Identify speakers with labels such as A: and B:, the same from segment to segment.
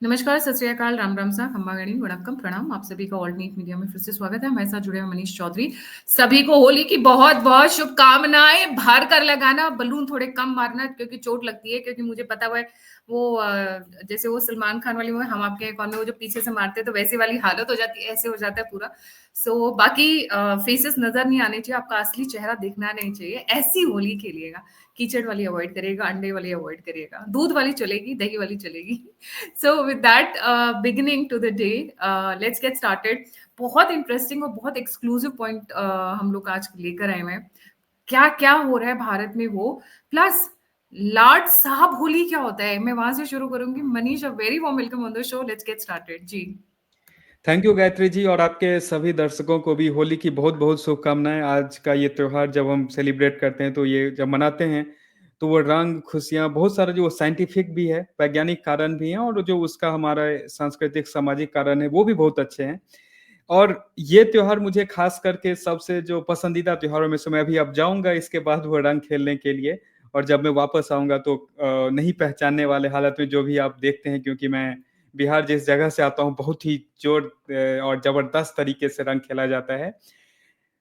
A: नमस्कार, सत श्री अकाल, राम राम सा, खम्मा गणी, वणक्कम, प्रणाम। आप सभी का ऑल्ट न्यूज मीडिया में फिर से स्वागत है। हमारे साथ जुड़े हुए मनीष चौधरी। सभी को होली की बहुत बहुत शुभकामनाएं। भर कर लगाना, बलून थोड़े कम मारना क्योंकि चोट लगती है। क्योंकि मुझे पता हुआ है वो जैसे वो सलमान खान वाली मूवी हम आपके हैं कौन में, वो जो पीछे से मारते हैं तो वैसी वाली हालत हो जाती है, ऐसे हो जाता है पूरा। सो बाकी फेसेस नजर नहीं आने चाहिए, आपका असली चेहरा दिखना नहीं चाहिए। ऐसी होली खेलिएगा, कीचड़ वाली अवॉइड करिएगा, अंडे वाली अवॉइड करिएगा, दूध वाली चलेगी, दही वाली चलेगी। So with that beginning to the day, let's get started. बहुत इंटरेस्टिंग और बहुत एक्सक्लूसिव पॉइंट हम लोग आज लेकर आए हुए हैं। क्या क्या हो रहा है भारत में वो, प्लस लाट साहब होली क्या होता है, मैं वहां से शुरू करूंगी। Manish, a very warm welcome on the show. Let's get started ji.
B: Thank you Gayatri ji, और आपके सभी दर्शकों को भी होली की बहुत बहुत शुभकामनाएं। आज का ये त्यौहार जब हम सेलिब्रेट करते हैं, तो ये जब मनाते हैं तो वो रंग, खुशियां, बहुत सारा जो साइंटिफिक भी है, वैज्ञानिक कारण भी है, और जो उसका हमारा सांस्कृतिक सामाजिक कारण है वो भी बहुत अच्छे हैं। और ये त्योहार मुझे खास करके सबसे जो पसंदीदा त्योहारों में से, मैं अभी अब जाऊंगा इसके बाद वो रंग खेलने के लिए, और जब मैं वापस आऊंगा तो नहीं पहचानने वाले हालत में जो भी आप देखते हैं, क्योंकि मैं बिहार जिस जगह से आता हूँ, बहुत ही जोर और जबरदस्त तरीके से रंग खेला जाता है।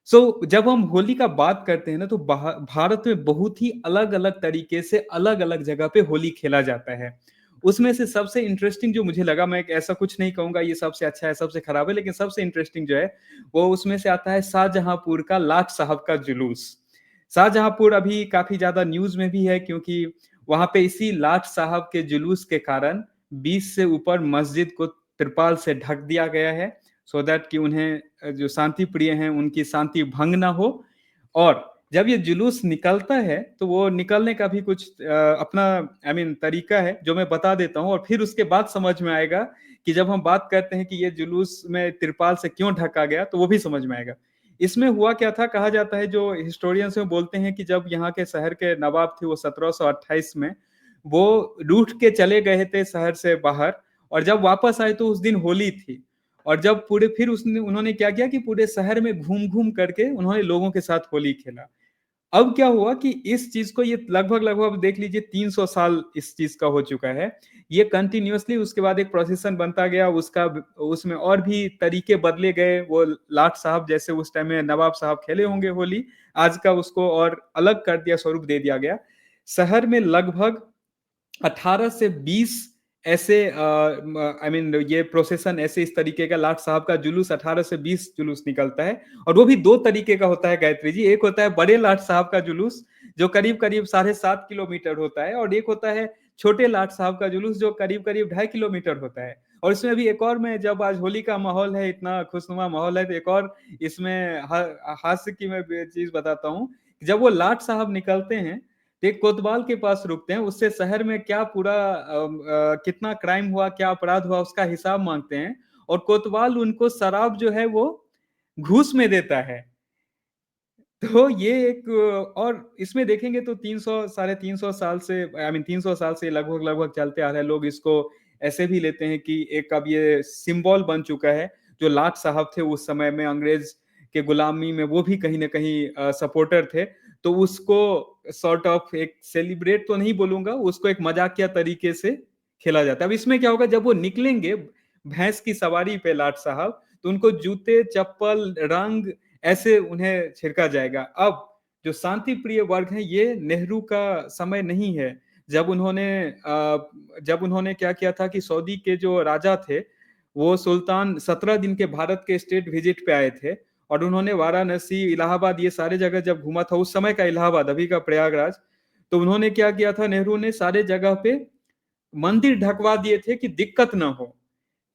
B: जब हम होली का बात करते हैं ना, तो भारत में बहुत ही अलग अलग तरीके से अलग अलग जगह पे होली खेला जाता है। उसमें से सबसे इंटरेस्टिंग जो मुझे लगा, मैं ऐसा कुछ नहीं कहूंगा ये सबसे अच्छा है सबसे खराब है, लेकिन सबसे इंटरेस्टिंग जो है वो उसमें से आता है शाहजहांपुर का लाट साहब का जुलूस। शाहजहांपुर अभी काफी ज्यादा न्यूज में भी है, क्योंकि वहां पे इसी लाट साहब के जुलूस के कारण 20 से ऊपर मस्जिद को त्रिपाल से ढक दिया गया है, सो दैट कि उन्हें जो शांति प्रिय हैं उनकी शांति भंग ना हो। और जब ये जुलूस निकलता है तो वो निकलने का भी कुछ अपना तरीका है, जो मैं बता देता हूँ, और फिर उसके बाद समझ में आएगा कि जब हम बात करते हैं कि ये जुलूस में त्रिपाल से क्यों ढका गया, तो वो भी समझ में आएगा। इसमें हुआ क्या था, कहा जाता है, जो हिस्टोरियंस में बोलते हैं कि जब यहाँ के शहर के नवाब थे वो 1728 में वो रूठ के चले गए थे शहर से बाहर, और जब वापस आए तो उस दिन होली थी। और जब पूरे फिर उसने उन्होंने क्या किया कि पूरे शहर में घूम घूम करके उन्होंने लोगों के साथ होली खेला। अब क्या हुआ कि इस चीज को, ये लगभग लगभग देख लीजिए 300 साल इस चीज का हो चुका है। ये कंटिन्यूअसली उसके बाद एक प्रोसेशन बनता गया उसका, उसमें और भी तरीके बदले गए। वो लाट साहब जैसे उस टाइम में नवाब साहब खेले होंगे होली, आज का उसको और अलग कर दिया, स्वरूप दे दिया गया। शहर में लगभग 18 से 20 ऐसे ये प्रोसेशन, ऐसे इस तरीके का लाट साहब का जुलूस 18 से 20 जुलूस निकलता है। और वो भी दो तरीके का होता है गायत्री जी। एक होता है बड़े लाट साहब का जुलूस, जो करीब करीब 7.5 किलोमीटर होता है, और एक होता है छोटे लाट साहब का जुलूस, जो करीब करीब 2.5 किलोमीटर होता है। और इसमें भी एक और, मैं जब आज होली का माहौल है, इतना खुशनुमा माहौल है, तो एक और इसमें हास्य की मैं चीज बताता हूँ। जब वो लाट साहब निकलते हैं तो एक कोतवाल के पास रुकते हैं, उससे शहर में क्या पूरा कितना क्राइम हुआ, क्या अपराध हुआ, उसका हिसाब मांगते हैं। और कोतवाल उनको शराब जो है वो घूस में देता है। तो ये एक, और इसमें देखेंगे तो 300 350 साल से, 300 साल से लगभग लगभग चलते आ रहे हैं। लोग इसको ऐसे भी लेते हैं कि एक अब ये सिंबल बन चुका है। जो लाट साहब थे उस समय में अंग्रेज के गुलामी में, वो भी कहीं ना कहीं सपोर्टर थे। तो उसको सॉर्ट ऑफ एक सेलिब्रेट तो नहीं बोलूंगा, उसको एक मजाकिया तरीके से खेला जाता है। अब इसमें क्या होगा, जब वो निकलेंगे भैंस की सवारी पे लाट साहब, तो उनको जूते, चप्पल, रंग ऐसे उन्हें छिड़का जाएगा। अब जो शांति प्रिय वर्ग है, ये नेहरू का समय नहीं है जब उन्होंने क्या किया था कि सऊदी के जो राजा थे, वो सुल्तान 17 दिन के भारत के स्टेट विजिट पे आए थे, और उन्होंने वाराणसी, इलाहाबाद, ये सारे जगह जब घूमा था, उस समय का इलाहाबाद, अभी का प्रयागराज, तो उन्होंने क्या किया था, नेहरू ने सारे जगह पे मंदिर ढकवा दिए थे कि दिक्कत ना हो।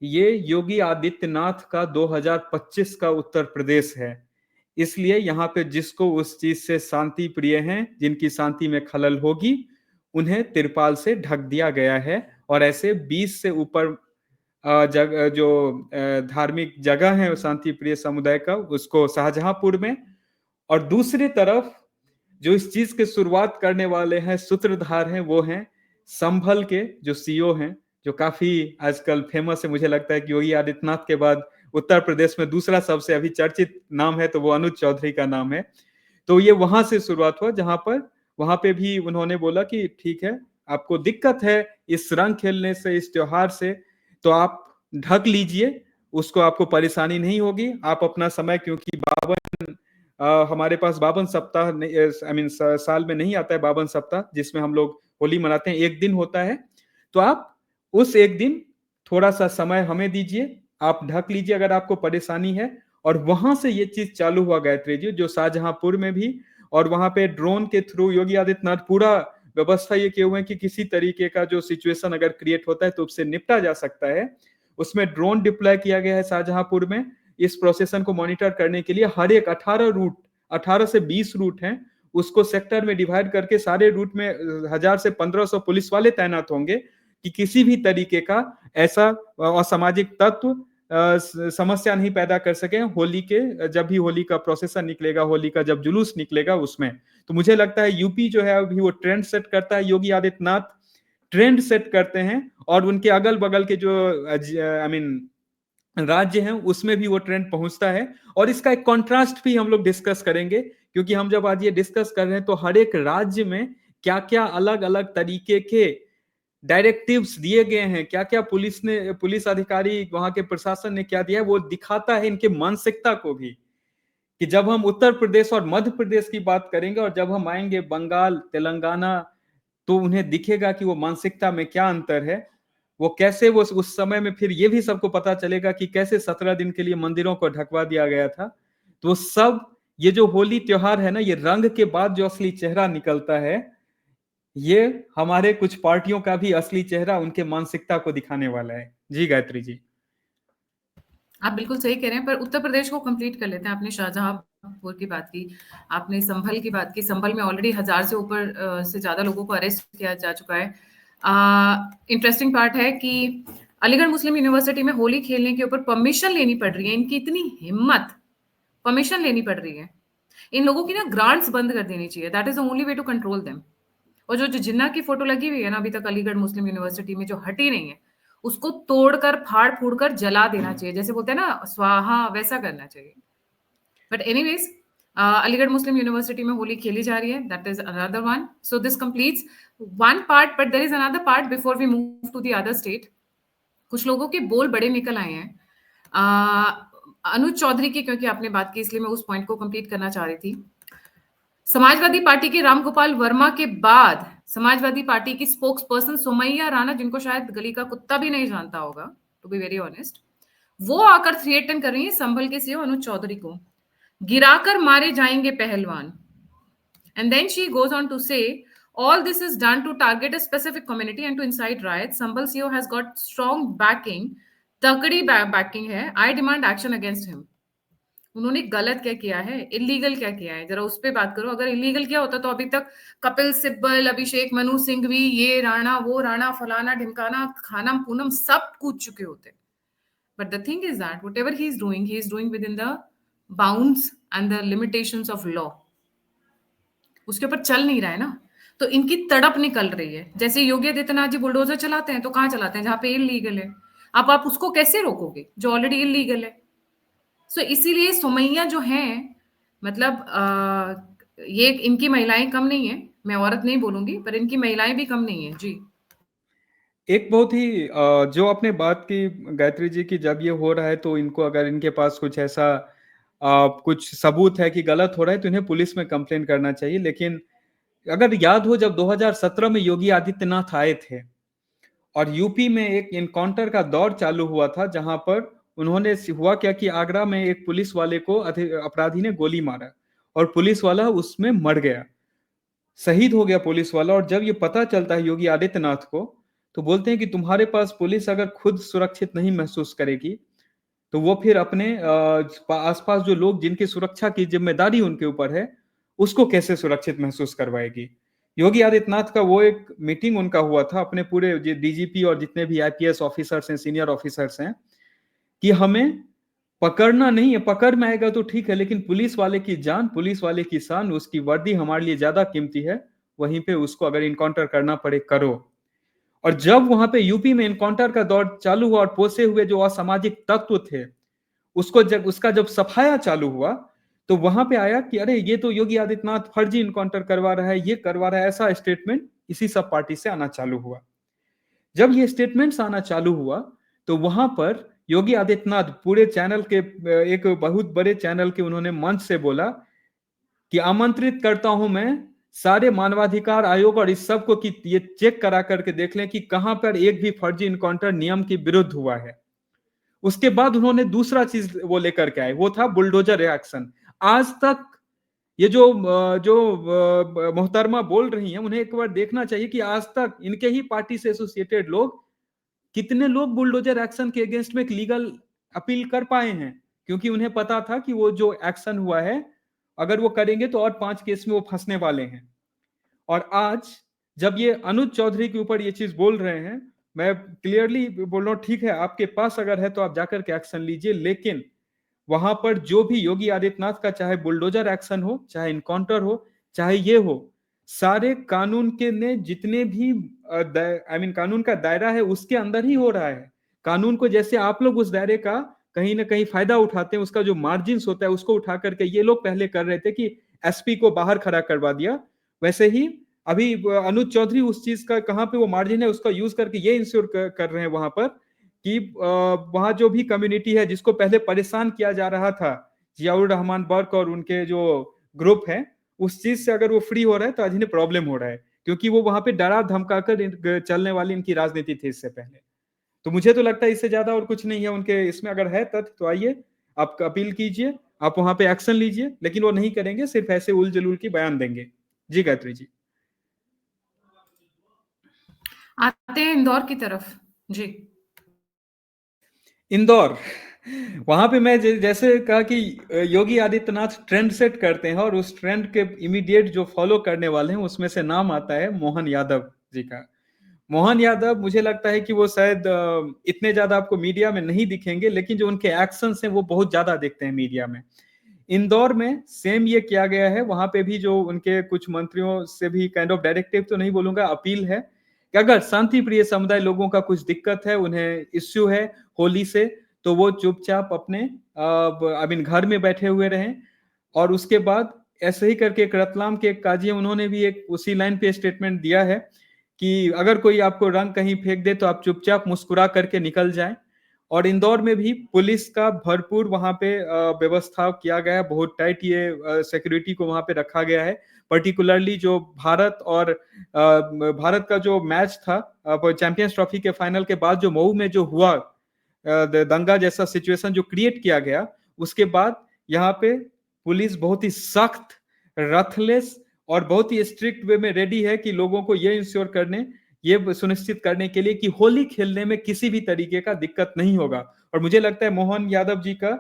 B: ये योगी आदित्यनाथ का 2025 का उत्तर प्रदेश है, इसलिए यहाँ पे जिसको उस चीज से शांति प्रिय हैं, जिनकी शांति में खलल होगी, उन्हें तिरपाल से ढक दिया गया है। और ऐसे 20 से ऊपर जो धार्मिक जगह है शांति प्रिय समुदाय का, उसको शाहजहांपुर में। और दूसरी तरफ जो इस चीज के शुरुआत करने वाले हैं, सूत्रधार हैं, वो हैं संभल के जो सीईओ हैं, जो काफी आजकल फेमस है। मुझे लगता है कि योगी आदित्यनाथ के बाद उत्तर प्रदेश में दूसरा सबसे अभी चर्चित नाम है, तो वो अनुज चौधरी का नाम है। तो ये वहां से शुरुआत हुआ, जहां पर वहां पे भी उन्होंने बोला कि ठीक है, आपको दिक्कत है इस रंग खेलने से, इस त्योहार से, तो आप ढक लीजिए, उसको आपको परेशानी नहीं होगी। आप अपना समय, क्योंकि हमारे पास 52 सप्ताह आई मीन साल में नहीं आता है 52 सप्ताह जिसमें हम लोग होली मनाते हैं, एक दिन होता है। तो आप उस एक दिन थोड़ा सा समय हमें दीजिए, आप ढक लीजिए अगर आपको परेशानी है। और वहां से ये चीज चालू हुआ गायत्री जी, जो शाहजहांपुर में भी, और वहां पे ड्रोन के थ्रू योगी आदित्यनाथ पूरा व्यवस्था ये किए हुए हैं कि किसी तरीके का जो सिचुएशन अगर क्रिएट होता है तो उससे निपटा जा सकता है। उसमें ड्रोन डिप्लॉय किया गया है शाहजहांपुर में इस प्रोसेसन को मॉनिटर करने के लिए। हर एक 18 रूट, 18 से 20 रूट हैं, उसको सेक्टर में डिवाइड करके सारे रूट में 1000 से 1500 पुलिस वाले तैनात होंगे कि किसी भी तरीके का ऐसा असामाजिक तत्व समस्या नहीं पैदा कर सके होली के, जब भी होली का प्रोसेसन निकलेगा, होली का जब जुलूस निकलेगा उसमें। तो मुझे लगता है यूपी जो है अभी वो ट्रेंड सेट करता है, योगी आदित्यनाथ ट्रेंड सेट करते हैं, और उनके अगल बगल के जो आई मीन राज्य हैं उसमें भी वो ट्रेंड पहुंचता है। और इसका एक कॉन्ट्रास्ट भी हम लोग डिस्कस करेंगे, क्योंकि हम जब आज ये डिस्कस कर रहे हैं तो हर एक राज्य में क्या क्या अलग अलग तरीके के डायरेक्टिव्स दिए गए हैं, क्या क्या पुलिस अधिकारी वहां के प्रशासन ने क्या दिया है, वो दिखाता है इनके मानसिकता को भी। कि जब हम उत्तर प्रदेश और मध्य प्रदेश की बात करेंगे और जब हम आएंगे बंगाल, तेलंगाना, तो उन्हें दिखेगा कि वो मानसिकता में क्या अंतर है। वो कैसे, वो उस समय में फिर ये भी सबको पता चलेगा कि कैसे 17 दिन के लिए मंदिरों को ढकवा दिया गया था। तो सब ये जो होली त्योहार है ना, ये रंग के बाद जो असली चेहरा निकलता है, ये हमारे कुछ पार्टियों का भी असली चेहरा उनके मानसिकता को दिखाने वाला है। जी गायत्री जी।
A: आप बिल्कुल सही कह रहे हैं, पर उत्तर प्रदेश को कंप्लीट कर लेते हैं। आपने शाहजहांपुर की बात की, आपने संभल की बात की। संभल में ऑलरेडी 1000 से ऊपर से ज्यादा लोगों को अरेस्ट किया जा चुका है। इंटरेस्टिंग पार्ट है कि अलीगढ़ मुस्लिम यूनिवर्सिटी में होली खेलने के ऊपर परमिशन लेनी पड़ रही है। इनकी इतनी हिम्मत, परमिशन लेनी पड़ रही है। इन लोगों की ना ग्रांट्स बंद कर देनी चाहिए। That is the only way to control them. और जो जिन्ना की फोटो लगी हुई है ना अभी तक अलीगढ़ मुस्लिम यूनिवर्सिटी में, जो हटी नहीं है, उसको तोड़कर फाड़ फूड़ कर जला देना चाहिए। जैसे बोलते हैं ना स्वाहा, वैसा करना चाहिए। But anyways, Aligarh Muslim university में होली खेली जा रही है। That is another one. So this completes one part, but there is another part before we move to the other state. कुछ लोगों के बोल बड़े निकल आए हैं। अनुज चौधरी की, क्योंकि आपने बात की इसलिए मैं उस पॉइंट को कंप्लीट करना चाह रही थी। समाजवादी पार्टी के रामगोपाल वर्मा के बाद समाजवादी पार्टी की स्पोक्स पर्सन सुमैया राणा, जिनको शायद गली का कुत्ता भी नहीं जानता होगा, टू बी वेरी ऑनेस्ट, वो आकर थ्रेटन कर रही है संभल के सीओ अनुज चौधरी को, गिराकर मारे जाएंगे पहलवान। And then she goes on to say, all this is done to target a specific community and to incite riots. Sambal CEO has got strong backing, तकड़ी backing है। I demand action against him. उन्होंने गलत क्या किया है, illegal क्या किया है, जरा उस पर बात करो। अगर इलीगल किया होता तो अभी तक कपिल सिब्बल, अभिषेक मनु सिंघवी, ये राणा, वो राणा, फलाना ढिमकाना, खानम पूनम सब कूद चुके होते। But the thing is that what ever he is doing with in the bounds and the limitations of law. उसके ऊपर चल नहीं रहा है ना, तो इनकी तड़प निकल रही है। जैसे योगी आदित्यनाथ जी बुलडोजर चलाते हैं, तो कहाँ चलाते हैं? जहां पे इलीगल है। अब आप उसको कैसे रोकोगे जो ऑलरेडी इलीगल है? सो इसीलिए सुमैया जो हैं, मतलब ये इनकी महिलाएं कम नहीं है। मैं औरत नहीं बोलूंगी, पर इनकी महिलाएं भी कम नहीं है। जी,
B: एक बहुत ही जो आपने बात की गायत्री जी की, जब ये हो रहा है तो इनको, अगर इनके पास कुछ ऐसा कुछ सबूत है कि गलत हो रहा है तो इन्हें पुलिस में कंप्लेन करना चाहिए। लेकिन अगर याद हो, जब 2017 में योगी आदित्यनाथ आए थे और यूपी में एक इनकाउंटर का दौर चालू हुआ था, जहां पर उन्होंने, हुआ क्या कि आगरा में एक पुलिस वाले को अपराधी ने गोली मारा और पुलिस वाला उसमें मर गया, शहीद हो गया पुलिस वाला। और जब ये पता चलता है योगी आदित्यनाथ को, तो बोलते हैं कि तुम्हारे पास पुलिस अगर खुद सुरक्षित नहीं महसूस करेगी तो वो फिर अपने आसपास जो लोग जिनकी सुरक्षा की जिम्मेदारी उनके ऊपर है, उसको कैसे सुरक्षित महसूस करवाएगी। योगी आदित्यनाथ का वो एक मीटिंग उनका हुआ था अपने पूरे डीजीपी और जितने भी आईपीएस ऑफिसर्स हैं, सीनियर ऑफिसर्स हैं, कि हमें पकड़ना नहीं है, पकड़ में आएगा तो ठीक है, लेकिन पुलिस वाले की जान, पुलिस वाले की शान, उसकी वर्दी हमारे लिए ज्यादा कीमती है। वहीं पे उसको अगर इनकाउंटर करना पड़े करो। और जब वहां पे यूपी में इनकाउंटर का दौर चालू हुआ और पोसे हुए जो असामाजिक तत्व थे, उसका जब सफाया चालू हुआ, तो वहां पे आया कि अरे ये तो योगी आदित्यनाथ फर्जी इनकाउंटर करवा रहा है, ये करवा रहा है। ऐसा स्टेटमेंट इसी सब पार्टी से आना चालू हुआ। जब ये स्टेटमेंट्स आना चालू हुआ, तो वहां पर योगी आदित्यनाथ पूरे चैनल के एक बहुत बड़े चैनल के उन्होंने मंच से बोला कि आमंत्रित करता हूं मैं सारे मानवाधिकार आयोग और इस सब को कि ये चेक करा करके देख लें कि कहां पर एक भी फर्जी इनकाउंटर नियम के विरुद्ध हुआ है। उसके बाद उन्होंने दूसरा चीज वो लेकर के आए, वो था बुलडोजर रिएक्शन। आज तक ये जो मोहतरमा बोल रही हैं, उन्हें एक बार देखना चाहिए कि आज तक इनके ही पार्टी से एसोसिएटेड लोग कितने लोग बुलडोजर एक्शन के अगेंस्ट में एक लीगल अपील कर पाए हैं, क्योंकि उन्हें पता था कि वो जो एक्शन हुआ है अगर वो करेंगे तो और 5 केस में वो फंसने वाले हैं। और आज जब ये अनुज चौधरी के ऊपर ये चीज बोल रहे हैं, मैं क्लियरली बोल रहा हूं, ठीक है आपके पास अगर है तो आप जाकर के एक्शन लीजिए, लेकिन वहां पर जो भी योगी आदित्यनाथ का चाहे बुलडोजर एक्शन हो, चाहे इनकाउंटर हो, चाहे ये हो, सारे कानून के ने जितने भी कानून का दायरा है उसके अंदर ही हो रहा है। कानून को जैसे आप लोग उस दायरे का कहीं ना कहीं फायदा उठाते हैं, उसका जो मार्जिन होता है उसको उठा करके ये लोग पहले कर रहे थे कि एसपी को बाहर खड़ा करवा दिया, वैसे ही अभी अनुज चौधरी उस चीज का कहां पे वो मार्जिन है उसका यूज करके ये इंश्योर कर रहे हैं वहां पर कि वहां जो भी कम्युनिटी है जिसको पहले परेशान किया जा रहा था, जियाउर रहमान बर्क और उनके जो ग्रुप है, उस चीज से अगर वो फ्री हो रहा है तो आज इन्हें प्रॉब्लम हो रहा है, क्योंकि वो वहां पे डरा धमका कर चलने वाली इनकी राजनीति थी इससे पहले। तो मुझे तो लगता है इससे ज्यादा और कुछ नहीं है उनके इसमें, अगर है तथ्य तो आइए आप अपील कीजिए, आप वहां पे एक्शन लीजिए, लेकिन वो नहीं करेंगे, सिर्फ ऐसे उल जलूल की बयान देंगे। जी गायत्री जी।
A: आते हैं इंदौर की तरफ। जी।
B: इंदौर, वहां पे मैं जैसे कहा कि योगी आदित्यनाथ ट्रेंड सेट करते हैं और उस ट्रेंड के इमीडिएट जो फॉलो करने वाले हैं उसमें से नाम आता है मोहन यादव जी का। मोहन यादव मुझे लगता है कि वो शायद इतने ज्यादा आपको मीडिया में नहीं दिखेंगे, लेकिन जो उनके एक्शंस हैं वो बहुत ज्यादा दिखते हैं मीडिया में। इंदौर में सेम ये किया गया है, वहां पे भी जो उनके कुछ मंत्रियों से भी काइंड ऑफ डायरेक्टिव तो नहीं बोलूंगा, अपील है कि अगर शांति प्रिय समुदाय लोगों का कुछ दिक्कत है, उन्हें इश्यू है होली से, तो वो चुपचाप अपने घर में बैठे हुए रहें। और उसके बाद ऐसे ही करके एक रतलाम के एक काजी है, उन्होंने भी एक उसी लाइन पे स्टेटमेंट दिया है कि अगर कोई आपको रंग कहीं फेंक दे तो आप चुपचाप मुस्कुरा करके निकल जाएं। और इंदौर में भी पुलिस का भरपूर वहां पे व्यवस्था किया गया है, बहुत टाइट ये सिक्योरिटी को वहां पे रखा गया है। पर्टिकुलरली जो भारत का जो मैच था चैंपियंस ट्रॉफी के फाइनल के बाद जो मऊ में जो हुआ दंगा जैसा सिचुएशन जो क्रिएट किया गया, उसके बाद यहाँ पे पुलिस बहुत ही सख्त, रथलेस और बहुत ही स्ट्रिक्ट वे में रेडी है कि लोगों को ये इंश्योर करने, ये सुनिश्चित करने के लिए कि होली खेलने में किसी भी तरीके का दिक्कत नहीं होगा। और मुझे लगता है मोहन यादव जी का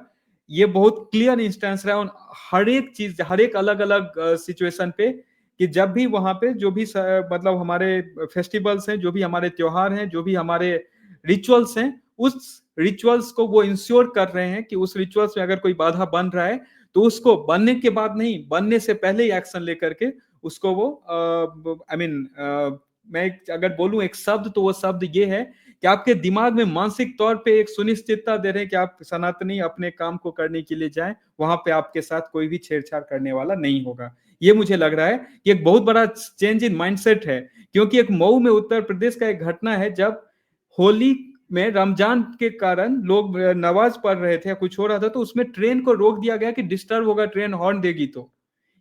B: ये बहुत क्लियर इंस्टेंस रहा हर एक चीज, हर एक अलग अलग सिचुएशन पे, कि जब भी वहां पे जो भी मतलब हमारे फेस्टिवल्स हैं, जो भी हमारे त्योहार हैं, जो भी हमारे रिचुअल्स हैं, उस रिचुअल्स को वो इंश्योर कर रहे हैं कि उस रिचुअल्स में अगर कोई बाधा बन रहा है तो उसको बनने के बाद नहीं, बनने से पहले ही एक्शन लेकर के उसको वो मैं अगर बोलूं एक शब्द तो वो शब्द ये है कि आपके दिमाग में मानसिक तौर पे एक सुनिश्चितता दे रहे हैं कि आप सनातनी अपने काम को करने के लिए जाएं, वहां पे आपके साथ कोई भी छेड़छाड़ करने वाला नहीं होगा। ये मुझे लग रहा है कि एक बहुत बड़ा चेंज इन माइंडसेट है, क्योंकि एक मऊ में उत्तर प्रदेश का एक घटना है जब होली में रमजान के कारण लोग नमाज पढ़ रहे थे या कुछ हो रहा था, तो उसमें ट्रेन को रोक दिया गया कि डिस्टर्ब होगा, ट्रेन हॉर्न देगी। तो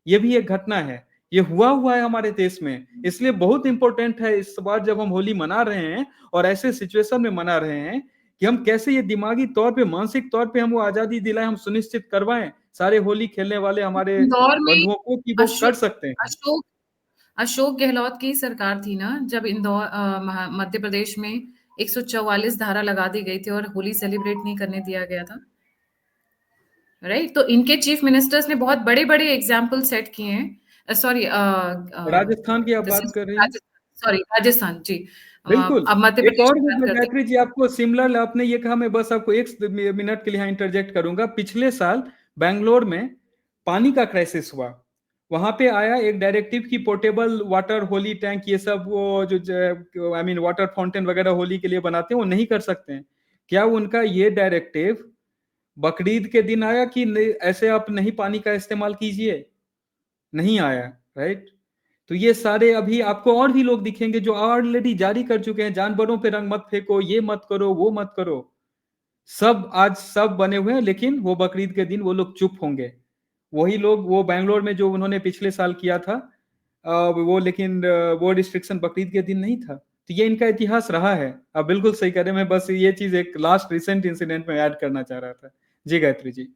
B: ये भी एक घटना है, ये हुआ है हमारे देश में। इसलिए बहुत इंपॉर्टेंट है इस बार जब हम होली मना रहे हैं और ऐसे सिचुएशन में मना रहे हैं कि हम कैसे ये दिमागी तौर पे, मानसिक तौर पे हम वो आजादी दिलाएं, हम सुनिश्चित करवाएं सारे होली खेलने वाले हमारे
A: इंदौर में
B: बंधुओं को कि वो कर
A: अशोक
B: सकते हैं।
A: अशोक अशोक गहलोत की सरकार थी ना, जब इंदौर मध्य प्रदेश में 144 धारा लगा दी गई थी और होली सेलिब्रेट नहीं करने दिया गया था, राइट? तो इनके चीफ मिनिस्टर्स ने बहुत बड़े बड़े एग्जाम्पल सेट किए हैं। सॉरी,
B: राजस्थान की आप
A: दिस
B: बात
A: इज
B: कर रही हैं?
A: सॉरी, राजस्थान जी।
B: बिल्कुल।
A: अब मध्य
B: एक
A: प्रदेश
B: और
A: की बात करते
B: गायत्री जी, आपको सिमिलर आपने ये कहा, मैं बस आपको एक मिनट के लिए इंटरजेक्ट करूंगा। पिछले साल बैंगलोर में पानी का क्राइसिस हुआ, वहां पे आया एक डायरेक्टिव की पोर्टेबल वाटर होली टैंक, ये सब वो जो वाटर फाउंटेन वगैरह होली के लिए बनाते हैं वो नहीं कर सकते हैं। क्या उनका ये डायरेक्टिव बकरीद के दिन आया कि ऐसे आप नहीं पानी का इस्तेमाल कीजिए? नहीं आया, राइट? तो ये सारे अभी आपको और भी लोग दिखेंगे जो ऑलरेडी जारी कर चुके हैं, जानवरों पे रंग मत फेंको, ये मत करो, वो मत करो। सब बने हुए हैं, लेकिन वो बकरीद के दिन वो लोग चुप होंगे। वही लोग, वो बैंगलोर में जो उन्होंने पिछले साल किया था, वो लेकिन वो रिस्ट्रिक्शन बकरीद के दिन नहीं था। तो ये इनका इतिहास रहा है। आप बिल्कुल सही कह रहे हैं। मैं बस ये चीज एक लास्ट रिसेंट इंसिडेंट में ऐड करना चाह रहा था। जी गायत्री जी।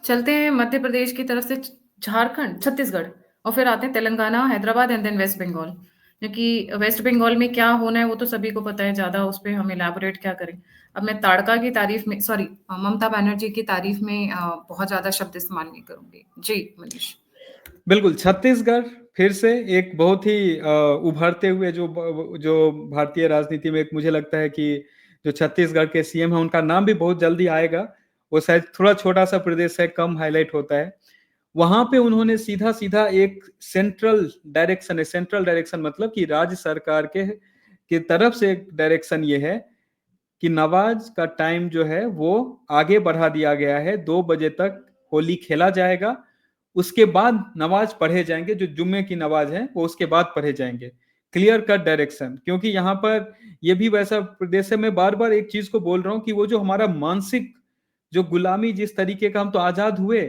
A: चलते हैं मध्य प्रदेश की तरफ से झारखंड, छत्तीसगढ़, और फिर आते हैं तेलंगाना, हैदराबाद एंड देन वेस्ट बंगाल। क्योंकि वेस्ट बंगाल में क्या होना है वो तो सभी को पता है, ज्यादा उस पर हम इलेबोरेट क्या करें। अब मैं ताड़का की तारीफ में, सॉरी, ममता बनर्जी की तारीफ में बहुत ज्यादा शब्द इस्तेमाल नहीं करूंगी। जी मनीष।
B: बिल्कुल, छत्तीसगढ़ फिर से एक बहुत ही उभरते हुए जो भारतीय राजनीति में, एक मुझे लगता है कि जो छत्तीसगढ़ के सीएम है उनका नाम भी बहुत जल्दी आएगा। वो शायद थोड़ा छोटा सा प्रदेश है, कम हाईलाइट होता है। वहां पे उन्होंने सीधा सीधा एक सेंट्रल डायरेक्शन मतलब कि राज्य सरकार के तरफ से एक डायरेक्शन ये है कि नमाज का टाइम जो है वो आगे बढ़ा दिया गया है। 2 बजे तक होली खेला जाएगा, उसके बाद नमाज पढ़े जाएंगे। जो जुम्मे की नमाज है वो उसके बाद पढ़े जाएंगे। Clear cut direction. क्योंकि यहाँ पर ये भी वैसा प्रदेश है, मैं बार बार एक चीज को बोल रहा हूँ कि वो जो हमारा मानसिक जो गुलामी, जिस तरीके का हम तो आजाद हुए,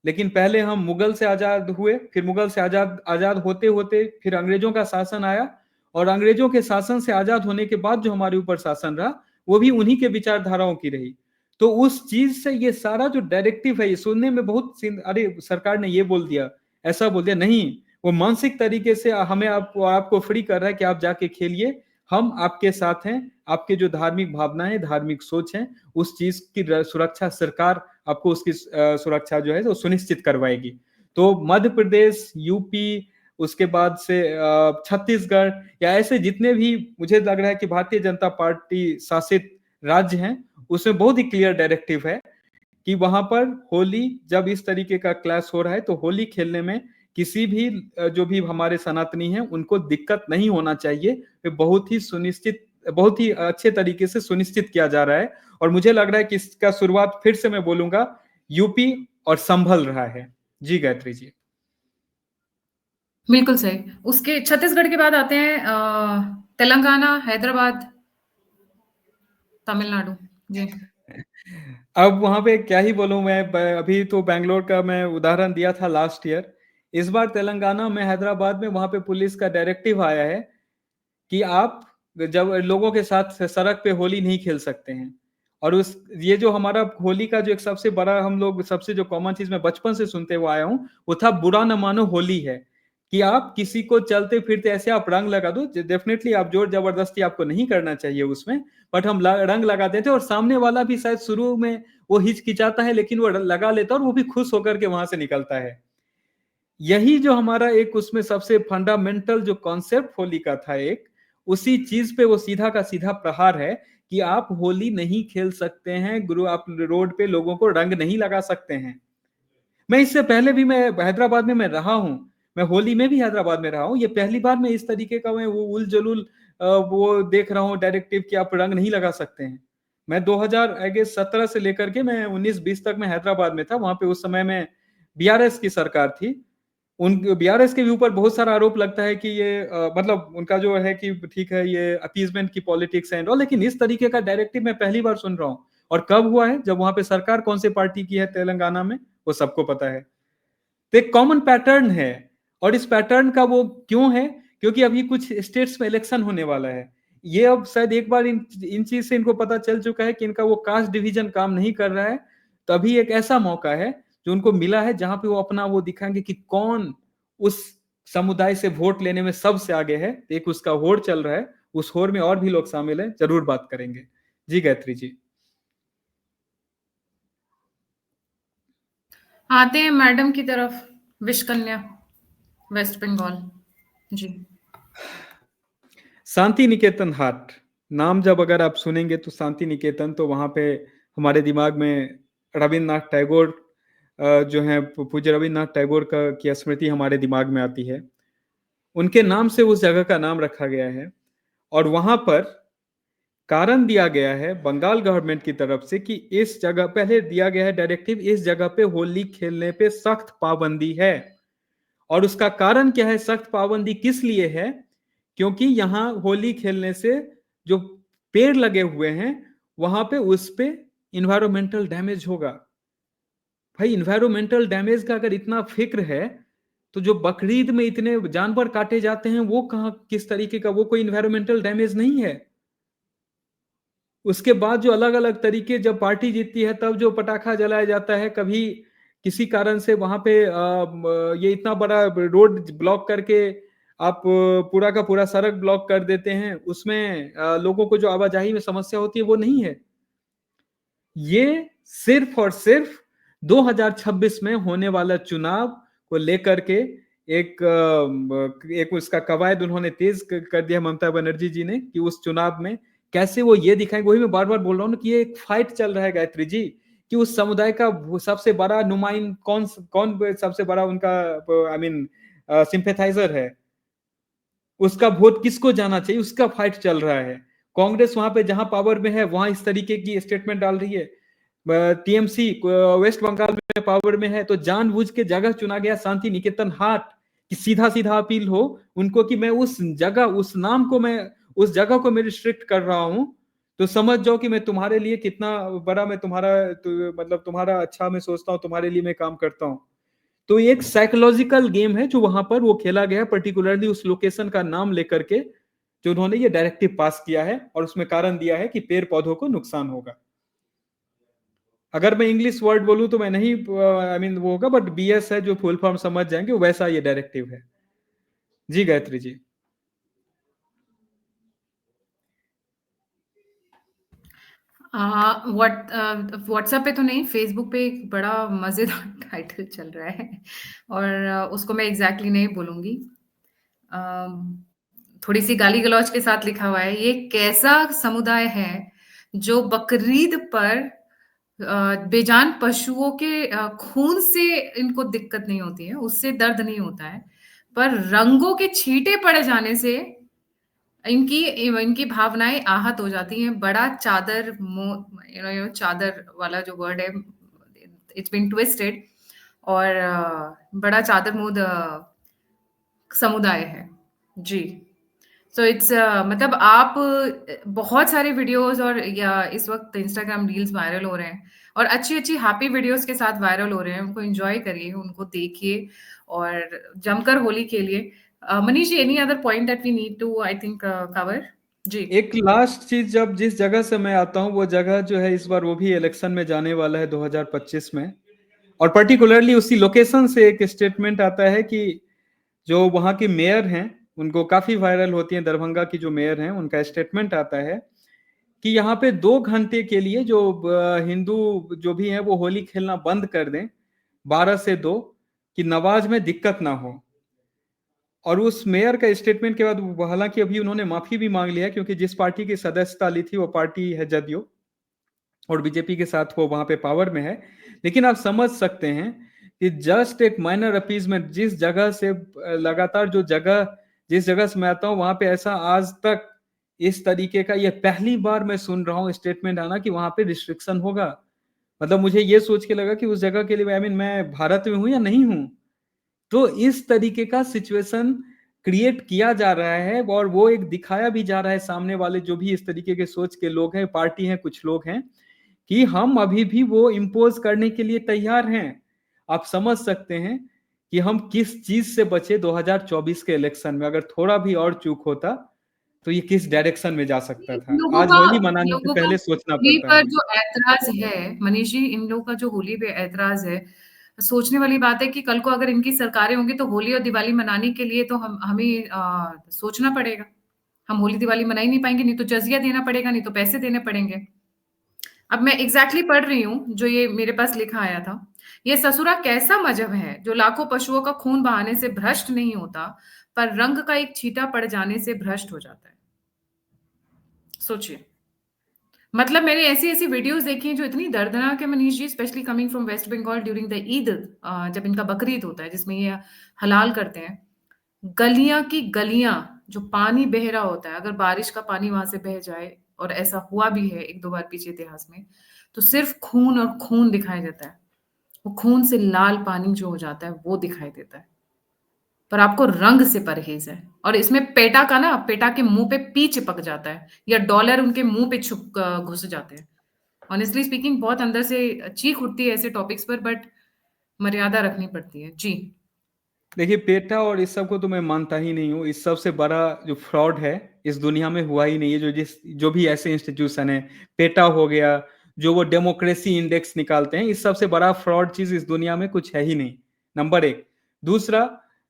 B: लेकिन पहले हम मुगल से आजाद हुए, फिर मुगल से आजाद आजाद होते होते फिर अंग्रेजों का शासन आया, और अंग्रेजों के शासन से आजाद होने के बाद जो हमारे ऊपर शासन रहा वो भी उन्हीं के विचारधाराओं की रही। तो उस चीज से ये सारा जो डायरेक्टिव है, ये सुनने में बहुत अरे सरकार ने ये बोल दिया, ऐसा बोल दिया, नहीं। वो मानसिक तरीके से हमें आपको फ्री कर रहा है कि आप जाके खेलिए, हम आपके साथ हैं। आपके जो धार्मिक भावनाएं, धार्मिक सोच है, उस चीज की सुरक्षा सरकार आपको उसकी सुरक्षा जो है वो सुनिश्चित करवाएगी। तो मध्य प्रदेश, यूपी, उसके बाद से छत्तीसगढ़, या ऐसे जितने भी मुझे लग रहा है कि भारतीय जनता पार्टी शासित राज्य हैं, उसमें बहुत ही क्लियर डायरेक्टिव है कि वहां पर होली जब इस तरीके का क्लैश हो रहा है तो होली खेलने में किसी भी जो भी हमारे सनातनी हैं उनको दिक्कत नहीं होना चाहिए। बहुत ही सुनिश्चित, बहुत ही अच्छे तरीके से सुनिश्चित किया जा रहा है। और मुझे लग रहा है कि इसका शुरुआत फिर से मैं बोलूंगा यूपी और संभल रहा है। जी गायत्री जी।
A: बिल्कुल सही। उसके छत्तीसगढ़ के बाद आते हैं तेलंगाना, हैदराबाद, तमिलनाडु। जी।
B: अब वहां पे क्या ही बोलूं मैं, अभी तो बैंगलोर का मैं उदाहरण दिया था लास्ट ईयर। इस बार तेलंगाना में, हैदराबाद में, वहां पे पुलिस का डायरेक्टिव आया है कि आप जब लोगों के साथ सड़क पे होली नहीं खेल सकते हैं। और उस ये जो हमारा होली का जो एक सबसे बड़ा, हम लोग सबसे जो कॉमन चीज मैं बचपन से सुनते हुए आया हूँ, वो था बुरा न मानो होली है। कि आप किसी को चलते फिरते ऐसे आप रंग लगा दो, डेफिनेटली आप जोर जबरदस्ती आपको नहीं करना चाहिए उसमें, बट हम रंग लगा देते और सामने वाला भी शायद शुरू में वो हिचकिचाता है, लेकिन वो लगा लेता है और वो भी खुश होकर के वहां से निकलता है। यही जो हमारा एक उसमें सबसे फंडामेंटल जो कॉन्सेप्ट होली का था, एक उसी चीज पे वो सीधा का सीधा प्रहार है कि आप होली नहीं खेल सकते हैं, गुरु आप रोड पे लोगों को रंग नहीं लगा सकते हैं। मैं इससे पहले भी मैं हैदराबाद में मैं रहा हूँ, मैं होली में भी हैदराबाद में रहा हूँ। ये पहली बार मैं इस तरीके का मैं वो उल जलूल वो देख रहा हूँ डायरेक्टिव कि आप रंग नहीं लगा सकते हैं। मैं 2017 से लेकर के मैं 19-20 तक मैं हैदराबाद में था। वहां पे उस समय में बीआरएस की सरकार थी। उन बीआरएस के भी ऊपर बहुत सारा आरोप लगता है कि ये मतलब उनका जो है कि ठीक है ये अपीजमेंट की पॉलिटिक्स है, लेकिन इस तरीके का डायरेक्टिव मैं पहली बार सुन रहा हूँ। और कब हुआ है? जब वहां पे सरकार कौन से पार्टी की है तेलंगाना में, वो सबको पता है। तो एक कॉमन पैटर्न है। और इस पैटर्न का वो क्यों है? क्योंकि अभी कुछ स्टेट्स में इलेक्शन होने वाला है। ये अब शायद एक बार इन चीज से इनको पता चल चुका है कि इनका वो कास्ट डिवीजन काम नहीं कर रहा है। तभी एक ऐसा मौका है जो उनको मिला है जहां पे वो अपना वो दिखाएंगे कि कौन उस समुदाय से वोट लेने में सबसे आगे है। एक उसका होड़ चल रहा है, उस होड़ में और भी लोग शामिल हैं, जरूर बात करेंगे। जी गायत्री जी।
A: आते हैं मैडम की तरफ, विश कन्या, वेस्ट बंगाल। जी।
B: शांति निकेतन हाट, नाम जब अगर आप सुनेंगे तो शांति निकेतन, तो वहां पे हमारे दिमाग में रविन्द्रनाथ टैगोर जो है, पूज्य रविन्द्रनाथ टैगोर का की स्मृति हमारे दिमाग में आती है। उनके नाम से उस जगह का नाम रखा गया है। और वहां पर कारण दिया गया है बंगाल गवर्नमेंट की तरफ से कि इस जगह, पहले दिया गया है डायरेक्टिव, इस जगह पे होली खेलने पे सख्त पाबंदी है। और उसका कारण क्या है, सख्त पाबंदी किस लिए है? क्योंकि यहाँ होली खेलने से जो पेड़ लगे हुए हैं वहां पे उस पे इन्वायरमेंटल डैमेज होगा। भाई इन्वायरमेंटल डैमेज का अगर इतना फिक्र है तो जो बकरीद में इतने जानवर काटे जाते हैं वो कहाँ, किस तरीके का, वो कोई इन्वायरमेंटल डैमेज नहीं है। उसके बाद जो अलग अलग तरीके, जब पार्टी जीतती है तब जो पटाखा जलाया जाता है, कभी किसी कारण से वहां पे ये इतना बड़ा रोड ब्लॉक करके आप पूरा का पूरा सड़क ब्लॉक कर देते हैं, उसमें लोगों को जो आवाजाही में समस्या होती है वो नहीं है। ये सिर्फ और सिर्फ 2026 में होने वाला चुनाव को लेकर के एक उसका कवायद उन्होंने तेज कर दिया ममता बनर्जी जी ने, कि उस चुनाव में कैसे वो ये दिखाएंगे। वही मैं बार बार बोल रहा हूँ कि ये एक फाइट चल रहा है गायत्री जी, कि उस समुदाय का सबसे बड़ा नुमाइंद कौन कौन सबसे बड़ा उनका आई मीन सिंपैथाइजर है, उसका वोट किसको जाना चाहिए, उसका फाइट चल रहा है। कांग्रेस वहां पे जहां पावर में है वहां इस तरीके की स्टेटमेंट डाल रही है। टीएमसी वेस्ट बंगाल में पावर में है तो जानबूझ के जगह चुना गया शांति निकेतन हाट, कि सीधा सीधा अपील हो उनको कि मैं उस जगह, उस नाम को, मैं उस जगह को मैं रिस्ट्रिक्ट कर रहा हूं, तो समझ जाओ कि मैं तुम्हारे लिए कितना बड़ा, मैं तुम्हारा मतलब तुम्हारा अच्छा मैं सोचता हूं, तुम्हारे लिए मैं काम करता हूं। तो ये एक साइकोलॉजिकल गेम है जो वहां पर वो खेला गया, पर्टिकुलरली उस लोकेशन का नाम लेकर के, जो उन्होंने ये डायरेक्टिव पास किया है और उसमें कारण दिया है कि पेड़ पौधों को नुकसान होगा। अगर मैं इंग्लिश वर्ड बोलूं तो मैं नहीं, आई मीन वो होगा, बट बीएस है जो फुल फॉर्म समझ जाएंगे, वैसा ये डायरेक्टिव है। जी गायत्री जी।
A: व्हाट्सएप पे तो नहीं, फेसबुक पे एक बड़ा मजेदार टाइटल चल रहा है और उसको मैं एग्जैक्टली नहीं बोलूंगी। अम, थोड़ी सी गाली गलौज के साथ लिखा हुआ है, ये कैसा समुदाय है जो बकरीद पर बेजान पशुओं के खून से इनको दिक्कत नहीं होती है, उससे दर्द नहीं होता है, पर रंगों के छींटे पड़ जाने से इनकी इनकी भावनाएं आहत हो जाती हैं। बड़ा चादर चादर वाला जो वर्ड है, इट्स बीन ट्विस्टेड, और बड़ा चादर मूद समुदाय है। जी। सो इट्स मतलब आप बहुत सारे वीडियोस और या इस वक्त इंस्टाग्राम रील्स वायरल हो रहे हैं और अच्छी अच्छी हैप्पी वीडियोस के साथ वायरल हो रहे हैं, उनको एंजॉय करिए, उनको देखिए और जमकर होली खेलिए। Manish ji, any other point that we need to I think cover? जी।
B: एक लास्ट चीज, जब जिस जगह से मैं आता हूँ वो जगह जो है इस बार वो भी इलेक्शन में जाने वाला है 2025 में, और पर्टिकुलरली उसी लोकेशन से एक स्टेटमेंट आता है कि जो वहाँ की मेयर हैं उनको काफी वायरल होती है, दरभंगा की जो मेयर हैं उनका स्टेटमेंट आता है कि यहाँ पे 2 घंटे के लिए जो हिंदू जो भी हैं वो होली खेलना बंद कर दें 12 से 2, कि नमाज में दिक्कत ना हो। और उस मेयर का स्टेटमेंट के बाद हालांकि अभी उन्होंने माफी भी मांग लिया, क्योंकि जिस पार्टी की सदस्यता ली थी वो पार्टी है जदयू, और बीजेपी के साथ वो वहां पे पावर में है। लेकिन आप समझ सकते हैं कि जस्ट एक माइनर अपीजमेंट, जिस जगह से लगातार जो जगह, जिस जगह से मैं आता हूँ वहां पे ऐसा आज तक इस तरीके का, ये पहली बार मैं सुन रहा हूँ स्टेटमेंट आना कि वहां पे रिस्ट्रिक्शन होगा। मतलब मुझे ये सोच के लगा कि उस जगह के लिए आई मीन मैं भारत में हूं या नहीं हूं। तो इस तरीके का सिचुएशन क्रिएट किया जा रहा है और वो एक दिखाया भी जा रहा है सामने वाले जो भी इस तरीके के सोच के लोग हैं, पार्टी हैं, कुछ लोग हैं, कि हम अभी भी वो इम्पोज करने के लिए तैयार हैं। आप समझ सकते हैं कि हम किस चीज से बचे 2024 के इलेक्शन में। अगर थोड़ा भी और चूक होता तो ये किस डायरेक्शन में जा सकता था। आज होली मनाने से
A: लोगों का
B: पहले सोचना
A: होली
B: पड़ता
A: पर
B: है।
A: जो ऐतराज है मनीष जी, इन लोगों का जो होली पे ऐतराज है, सोचने वाली बात है कि कल को अगर इनकी सरकारें होंगी तो होली और दिवाली मनाने के लिए तो हमें सोचना पड़ेगा। हम होली दिवाली मना ही नहीं पाएंगे, नहीं तो जजिया देना पड़ेगा, नहीं तो पैसे देने पड़ेंगे। अब मैं एग्जैक्टली पढ़ रही हूँ जो ये मेरे पास लिखा आया था। ये ससुरा कैसा मजहब है जो लाखों पशुओं का खून बहाने से भ्रष्ट नहीं होता, पर रंग का एक छींटा पड़ जाने से भ्रष्ट हो जाता है। सोचिए, मतलब मैंने ऐसी ऐसी वीडियोस देखी हैं जो इतनी दर्दनाक है Manish ji, specially coming from West Bengal during the Eid, जब इनका बकरीद होता है जिसमें ये हलाल करते हैं। गलियां की गलियां, जो पानी बह रहा होता है, अगर बारिश का पानी वहां से बह जाए, और ऐसा हुआ भी है एक दो बार पीछे इतिहास में, तो सिर्फ खून और खून दिखाई देता है। वो खून से लाल पानी जो हो जाता है वो दिखाई देता है। पर आपको रंग से परहेज है। और इसमें पेटा का ना, पेटा के मुंह पे पी चिपक जाता है, या डॉलर उनके मुंह पे छुप घुस जाते हैं। ऑनेस्टली स्पीकिंग बहुत अंदर से चीख उठती है ऐसे टॉपिक्स पर, बट मर्यादा रखनी पड़ती है। जी।
B: देखिए, पेटा और इस सब को तो मैं मानता ही नहीं हूँ। इस सबसे बड़ा जो फ्रॉड है इस दुनिया में हुआ ही नहीं है। जो भी ऐसे इंस्टीट्यूशन है, पेटा हो गया, जो वो डेमोक्रेसी इंडेक्स निकालते हैं, इस सबसे बड़ा फ्रॉड चीज इस दुनिया में कुछ है ही नहीं। नंबर एक। दूसरा,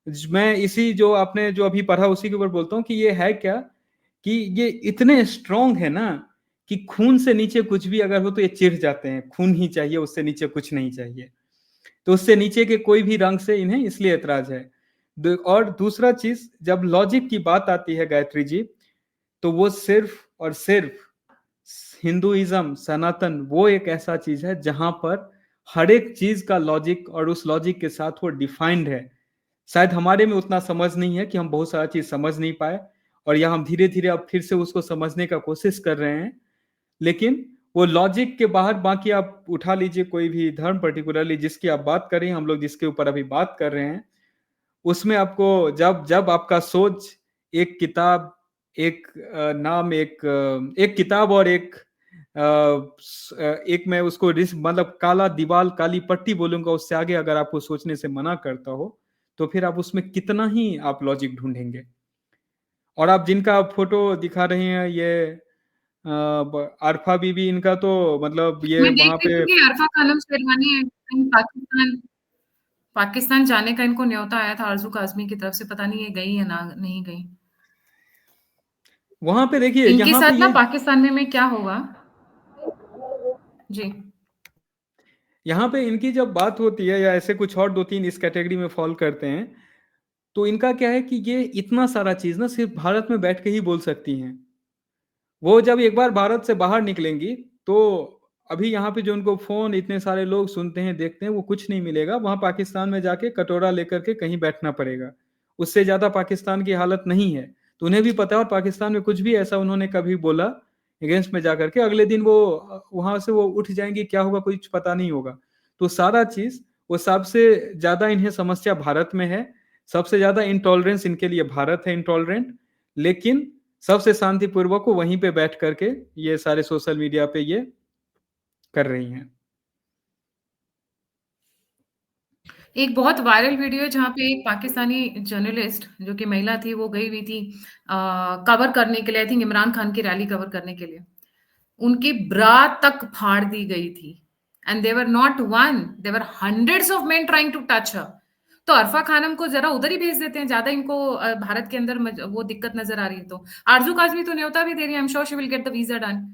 B: मैं इसी जो आपने जो अभी पढ़ा उसी के ऊपर बोलता हूँ कि ये है क्या, कि ये इतने स्ट्रांग है ना कि खून से नीचे कुछ भी अगर हो तो ये चिढ़ जाते हैं, खून ही चाहिए, उससे नीचे कुछ नहीं चाहिए। तो उससे नीचे के कोई भी रंग से इन्हें इसलिए एतराज है। और दूसरा चीज, जब लॉजिक की बात आती है गायत्री जी, तो वो सिर्फ और सिर्फ हिंदुइज्म, सनातन, वो एक ऐसा चीज है जहां पर हर एक चीज का लॉजिक और उस लॉजिक के साथ वो डिफाइंड है। शायद हमारे में उतना समझ नहीं है कि हम बहुत सारा चीज समझ नहीं पाए, और या हम धीरे धीरे अब फिर से उसको समझने का कोशिश कर रहे हैं। लेकिन वो लॉजिक के बाहर बाकी आप उठा लीजिए कोई भी धर्म, पर्टिकुलरली जिसकी आप बात कर रहे हैं, हम लोग जिसके ऊपर अभी बात कर रहे हैं, उसमें आपको जब जब आपका सोच एक किताब, एक नाम, एक किताब और एक मैं उसको मतलब काला दीवाल, काली पट्टी बोलूंगा, उससे आगे अगर आपको सोचने से मना करता हो, तो फिर आप उसमें कितना ही आप लॉजिक ढूंढेंगे। और आप जिनका आप फोटो दिखा रहे हैं, ये अरफा बीबी, इनका तो मतलब ये
A: मैं देख
B: वहां
A: रही
B: पे
A: थी कि अरफा खानम शेरवानी है, कहीं पाकिस्तान पाकिस्तान जाने का इनको न्योता आया था आरजू काज़मी की तरफ से, पता नहीं ये गई है ना नहीं गई।
B: वहां पे देखिए,
A: इनके
B: यहाँ पे
A: साथ ना
B: ये
A: पाकिस्तान में क्या होगा? जी।
B: यहाँ पे इनकी जब बात होती है, या ऐसे कुछ और दो तीन इस कैटेगरी में फॉल करते हैं, तो इनका क्या है कि ये इतना सारा चीज ना सिर्फ भारत में बैठ के ही बोल सकती हैं। वो जब एक बार भारत से बाहर निकलेंगी, तो अभी यहाँ पे जो उनको फोन इतने सारे लोग सुनते हैं, देखते हैं, वो कुछ नहीं मिलेगा। वहां पाकिस्तान में जाके कटोरा लेकर के कहीं बैठना पड़ेगा। उससे ज्यादा पाकिस्तान की हालत नहीं है। तो उन्हें भी पता है, और पाकिस्तान में कुछ भी ऐसा उन्होंने कभी बोला अगेंस्ट में जाकर के, अगले दिन वो वहां से वो उठ जाएंगी, क्या होगा कुछ पता नहीं होगा। तो सारा चीज, वो सबसे ज्यादा इन्हें समस्या भारत में है। सबसे ज्यादा इंटॉलरेंस इनके लिए भारत है, इंटॉलरेंट। लेकिन सबसे शांतिपूर्वक वो वहीं पे बैठ करके ये सारे सोशल मीडिया पे ये कर रही हैं।
A: एक बहुत वायरल वीडियो है जहाँ पे एक पाकिस्तानी जर्नलिस्ट जो कि महिला थी, वो गई हुई थी कवर करने के लिए, आई थिंक इमरान खान की रैली कवर करने के लिए। उनकी ब्रा तक फाड़ दी गई थी, and there were not one, there were hundreds of men trying to touch her. तो अरफा खानम को जरा उधर ही भेज देते हैं, ज्यादा इनको भारत के अंदर वो दिक्कत नजर आ रही है। तो आरजू काजमी तो न्योता भी दे रही है, I am sure she will get the visa done.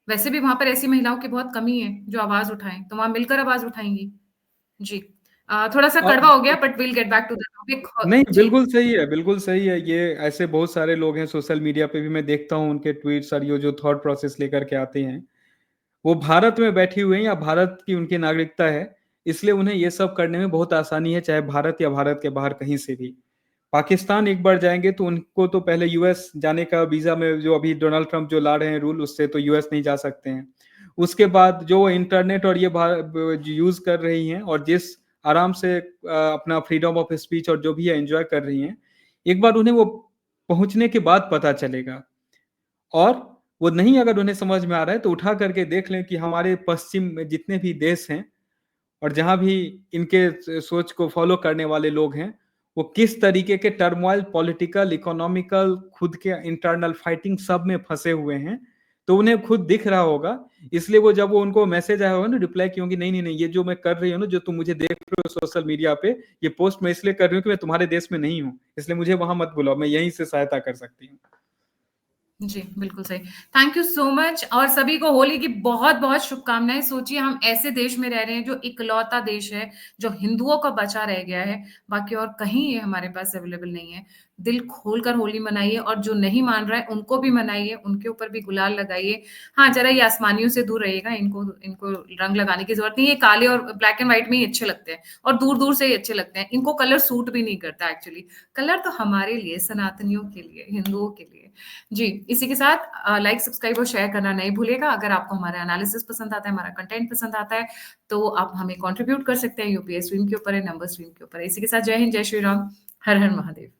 A: वैसे भी वहां पर ऐसी महिलाओं की बहुत कमी है जो आवाज उठाएं, तो वहां मिलकर आवाज उठाएंगी। जी। थोड़ा सा
B: और
A: कड़वा हो गया, but will get back to the topic.
B: नहीं,
A: जी।
B: बिल्कुल सही है, बिल्कुल सही है। ये ऐसे बहुत सारे लोग हैं सोशल मीडिया पे भी, मैं देखता हूँ उनके ट्वीट्स और ये जो थॉट प्रोसेस लेकर के आते हैं। वो भारत में बैठी हुई हैं या भारत की उनकी नागरिकता है, इसलिए उन्हें ये सब करने में बहुत आसानी है, चाहे भारत या भारत के बाहर कहीं से भी। पाकिस्तान एक बार जाएंगे तो उनको तो पहले यूएस जाने का वीजा में, जो अभी डोनाल्ड ट्रंप जो ला रहे हैं रूल, उससे तो यूएस नहीं जा सकते हैं। उसके बाद जो इंटरनेट और ये यूज कर रही हैं, और जिस आराम से अपना फ्रीडम ऑफ स्पीच और जो भी है एंजॉय कर रही हैं, एक बार उन्हें वो पहुंचने के बाद पता चलेगा। और वो नहीं, अगर उन्हें समझ में आ रहा है तो उठा करके देख लें कि हमारे पश्चिम में जितने भी देश हैं, और जहां भी इनके सोच को फॉलो करने वाले लोग हैं, वो किस तरीके के टर्मोइल, पॉलिटिकल, इकोनॉमिकल, खुद के इंटरनल फाइटिंग सब में फंसे हुए हैं। तो उन्हें खुद दिख रहा होगा। इसलिए वो जब वो उनको मैसेज आया होगा ना, रिप्लाई की होंगी, नहीं नहीं नहीं, ये जो मैं कर रही हूँ ना, जो तुम मुझे देख रहे हो सोशल मीडिया पे, ये पोस्ट मैं इसलिए कर रही हूँ कि मैं तुम्हारे देश में नहीं हूँ, इसलिए मुझे वहां मत बुलाओ, मैं यहीं से सहायता कर सकती हूँ।
A: जी, बिल्कुल सही। थैंक यू सो मच, और सभी को होली की बहुत-बहुत शुभकामनाएँ। सोचिए हम ऐसे देश में रह रहे हैं जो इकलौता देश है, जो हिंदुओं का बचा रह गया है, बाकी और कहीं ये हमारे पास अवेलेबल नहीं है। दिल खोलकर होली मनाइए, और जो नहीं मान रहा है उनको भी मनाइए, उनके ऊपर भी गुलाल लगाइए। हाँ, ज़रा ये आसमानियों से दूर रहिएगा, इनको इनको रंग लगाने की ज़रूरत नहीं है। ये काले और ब्लैक एंड व्हाइट में ही अच्छे लगते हैं, और दूर-दूर से ही अच्छे लगते हैं। इनको कलर सूट भी नहीं करता एक्चुअली। कलर तो हमारे लिए, सनातनियों के लिए, हिंदुओं के लिए। जी, इसी के साथ लाइक, सब्सक्राइब और शेयर करना नहीं भूलिएगा। अगर आपको हमारा एनालिसिस पसंद आता है, हमारा कंटेंट पसंद आता है, तो आप हमें कंट्रीब्यूट कर सकते हैं। यूपीएस स्ट्रीम के ऊपर है, नंबर स्ट्रीम के ऊपर है। इसी के साथ जय हिंद, जय श्री राम। हर हर महादेव।